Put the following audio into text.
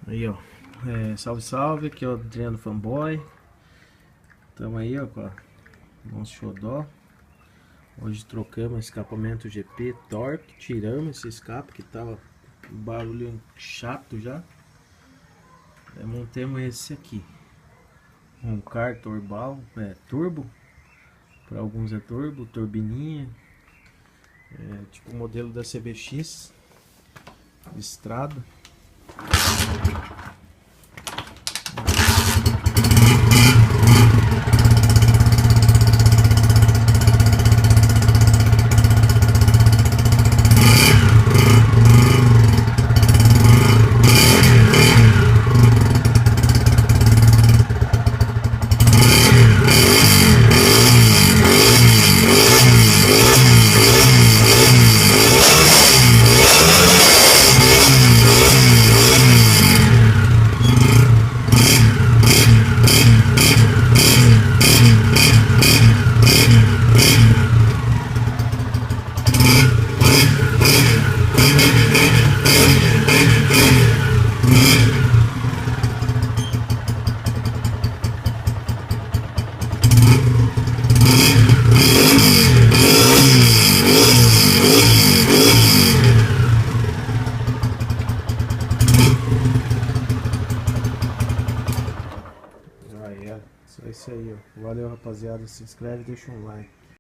Aí, ó. Salve, salve. Aqui é o Adriano Fanboy. Tamo aí, ó, com nosso xodó. Hoje trocamos escapamento GP Torque. Tiramos esse escape que tava um barulho chato já. Montamos esse aqui. Roncar Torbal, turbo. Para alguns é turbo, turbininha. Tipo o modelo da CBX. Estrada. Só isso aí, ó. Valeu, rapaziada. Se inscreve e deixa um like.